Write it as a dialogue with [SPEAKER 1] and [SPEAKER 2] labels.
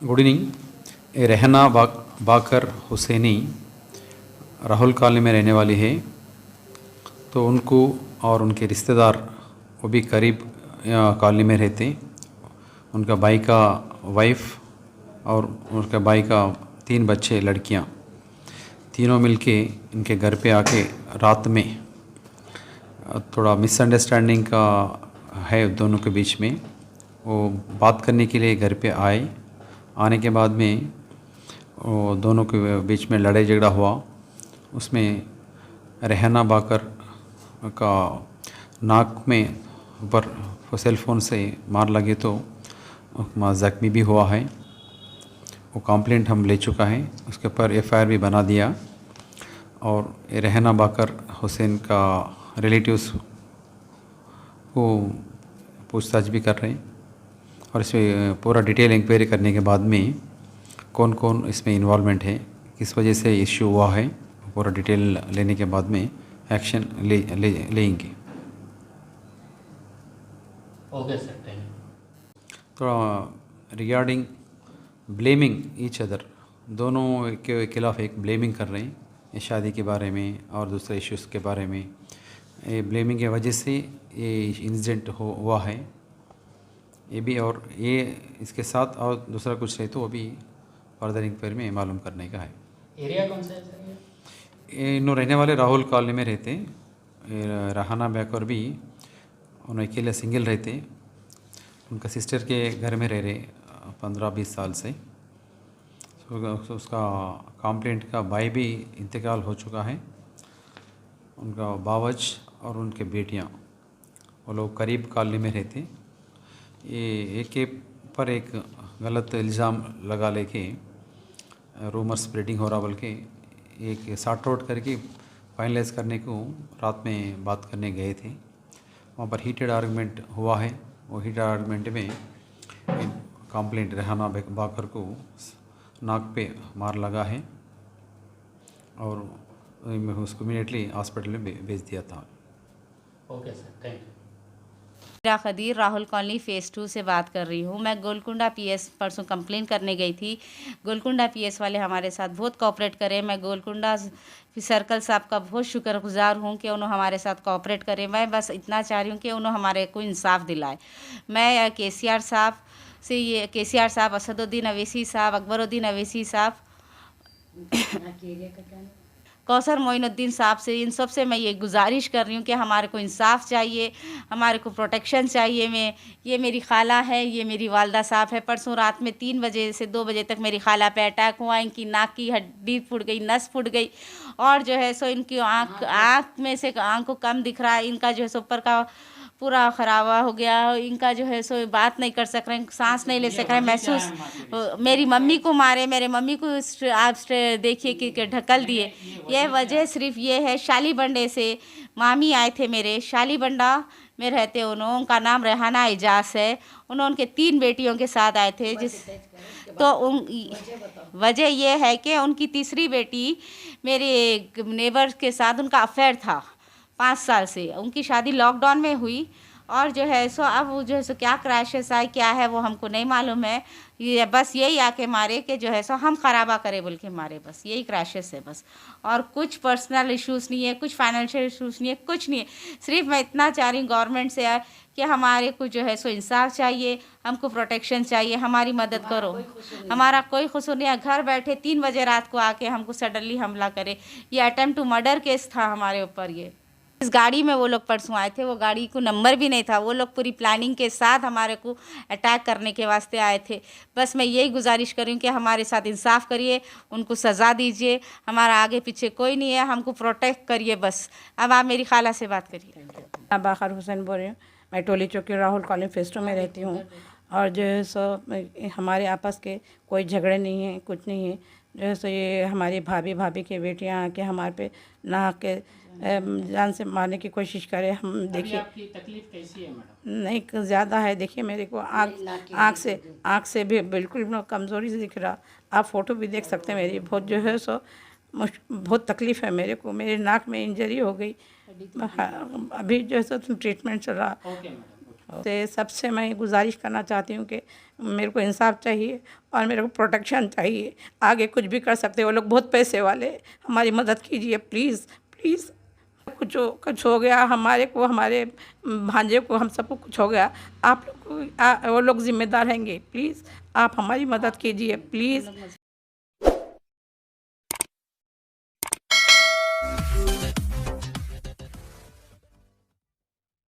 [SPEAKER 1] Good evening. ये रहना बाकर Husaini Rahul colony में रहने वाली है। तो उनको और उनके रिश्तेदार वो भी करीब कॉलोनी में रहते। उनका भाई का वाइफ और उनके भाई का 3 बच्चे लड़कियां, तीनों मिलके इनके घर पे आके रात में थोड़ा मिसअंडरस्टैंडिंग का है दोनों के बीच में। वो बात करने के लिए घर पे आए। आने के बाद में वो दोनों के बीच में लड़ाई झगड़ा हुआ। उसमें रहना बाकर का नाक में ऊपर सेल फ़ोन से मार लगे तो ज़ख्मी भी हुआ है। वो कंप्लेंट हम ले चुका है, उसके ऊपर एफआईआर भी बना दिया। और रहना बाकर हुसैन का रिलेटिव्स को पूछताछ भी कर रहे हैं। और इसमें पूरा डिटेल इंक्वायरी करने के बाद में कौन कौन इसमें इन्वॉल्वमेंट है, किस वजह से इश्यू हुआ है, पूरा डिटेल लेने के बाद में एक्शन लेंगे।
[SPEAKER 2] Okay sir, thank you.
[SPEAKER 1] थोड़ा रिगार्डिंग ब्लेमिंग ईच अदर, दोनों के खिलाफ एक ब्लेमिंग कर रहे हैं ये शादी के बारे में और दूसरे इश्यूज़ के बारे में। ये ब्लेमिंग की वजह से ये इंसिडेंट हुआ है ये भी। और ये इसके साथ और दूसरा कुछ है तो वो भी फर्दर इंक्वायरी में मालूम करने का है।
[SPEAKER 2] एरिया कौन सा है सर?
[SPEAKER 1] ये इन्हों रहने वाले राहुल कॉलोनी में रहते। रहना बैकर भी उन्हें अकेले सिंगल रहते। उनका सिस्टर के घर में रह रहे 15-20 साल से। उसका कंप्लेंट का भाई भी इंतकाल हो चुका है। उनका बावज और उनके बेटियां वो लोग करीब कॉलोनी में रहते। ये एक के पर एक गलत इल्ज़ाम लगा लेके रूमर स्प्रेडिंग हो रहा, बल्कि एक सॉर्ट आउट करके फाइनलाइज करने को रात में बात करने गए थे। वहाँ पर हीटेड आर्गुमेंट हुआ है। वो हीटेड आर्गुमेंट में कंप्लेंट रहना बाकर को नाक पे मार लगा है और उसको इमीडिएटली हॉस्पिटल में भेज दिया था।
[SPEAKER 2] Okay sir, thank you.
[SPEAKER 3] मेरा खदीर राहुल कॉलोनी फ़ेज़ 2 से बात कर रही हूँ। मैं गोलकुंडा पीएस परसों कंप्लेन करने गई थी। गोलकुंडा पीएस वाले हमारे साथ बहुत कोऑपरेट करे। मैं गोलकुंडा सर्कल साहब का बहुत शुक्रगुजार हूँ कि उन्होंने हमारे साथ कोऑपरेट करे। मैं बस इतना चाह रही हूँ कि उन्होंने हमारे को इंसाफ दिलाए। मैं केसीआर साहब से ये केसीआर साहब, असदुद्दीन अवैसी साहब, अकबरुद्दीन अवैसी साहब, कौसर मोइनुद्दीन साहब से, इन सब से मैं ये गुजारिश कर रही हूँ कि हमारे को इंसाफ चाहिए, हमारे को प्रोटेक्शन चाहिए। ये मेरी खाला है, ये मेरी वालदा साहब है। परसों रात में 3 बजे से 2 बजे तक मेरी खाला पे अटैक हुआ। इनकी नाक की हड्डी फूट गई, नस फूट गई और जो है सो इनकी आँख में से आँख को कम दिख रहा है। इनका जो है सो ऊपर का पूरा खराबा हो गया। इनका जो है सो बात नहीं कर सक रहे, सांस नहीं ले सक रहे। महसूस मेरी मम्मी को मारे, मेरे मम्मी को आप देखिए कि ढकल दिए। यह वजह सिर्फ ये है, शाली बंडे से मामी आए थे मेरे, शाली बंडा में रहते उनका नाम रेहाना एजाज है। उन्होंने उनके 3 बेटियों के साथ आए थे। तो वजह यह है कि उनकी तीसरी बेटी मेरे नेबर के साथ उनका अफेयर था 5 साल से। उनकी शादी लॉकडाउन में हुई और जो है सो अब वो जो है सो क्या क्रैशेस आए क्या है वो हमको नहीं मालूम है। ये बस यही आके मारे कि जो है सो हम खराबा करे बोल के मारे, बस यही क्रैशेस है बस। और कुछ पर्सनल इश्यूज़ नहीं है, कुछ फाइनेंशियल इश्यूज़ नहीं है, कुछ नहीं है। सिर्फ मैं इतना चाह रही हूँ गवर्नमेंट से कि हमारे को जो है सो इंसाफ चाहिए, हमको प्रोटेक्शन चाहिए, हमारी मदद करो। हमारा कोई कसूर नहीं है। घर बैठे 3 बजे रात को आके हमको सडनली हमला करे। ये अटेम्प्ट टू मर्डर केस था हमारे ऊपर। ये इस गाड़ी में वो लोग परसों आए थे, वो गाड़ी को नंबर भी नहीं था। वो लोग पूरी प्लानिंग के साथ हमारे को अटैक करने के वास्ते आए थे। बस मैं यही गुजारिश करूँ कि हमारे साथ इंसाफ करिए, उनको सज़ा दीजिए। हमारा आगे पीछे कोई नहीं है, हमको प्रोटेक्ट करिए बस। अब आप मेरी खाला से बात करिए।
[SPEAKER 4] बाकर हुसैन बोल रही हूँ। मैं टोली चौकी राहुल कॉलोनी फ़ेज़ 2 में रहती हूँ। और जो है सो हमारे आपस के कोई झगड़े नहीं हैं, कुछ नहीं है। जो है सो ये हमारी भाभी के बेटियाँ आके हमारे पे ना के जान से मारने की कोशिश करे। हम देखिए
[SPEAKER 2] आपकी तकलीफ कैसी है मैडम?
[SPEAKER 4] नहीं ज़्यादा है, देखिए मेरे को आँख से भी बिल्कुल कमज़ोरी से दिख रहा। आप फ़ोटो भी देख सकते हैं मेरी। बहुत जो है सो बहुत तकलीफ़ है मेरे को। मेरे नाक में इंजरी हो गई, अभी जो है सो ट्रीटमेंट चल रहा।
[SPEAKER 2] Okay madam.
[SPEAKER 4] तो सबसे मैं गुजारिश करना चाहती हूँ कि मेरे को इंसाफ चाहिए और मेरे को प्रोटेक्शन चाहिए। आगे कुछ भी कर सकते हैं, वो लोग बहुत पैसे वाले, हमारी मदद कीजिए प्लीज़ प्लीज़। कुछ हो गया हमारे को, हमारे भांजे को, हम सबको कुछ हो गया, आप लोग वो लोग जिम्मेदार रहेंगे। प्लीज़ आप हमारी मदद कीजिए प्लीज़।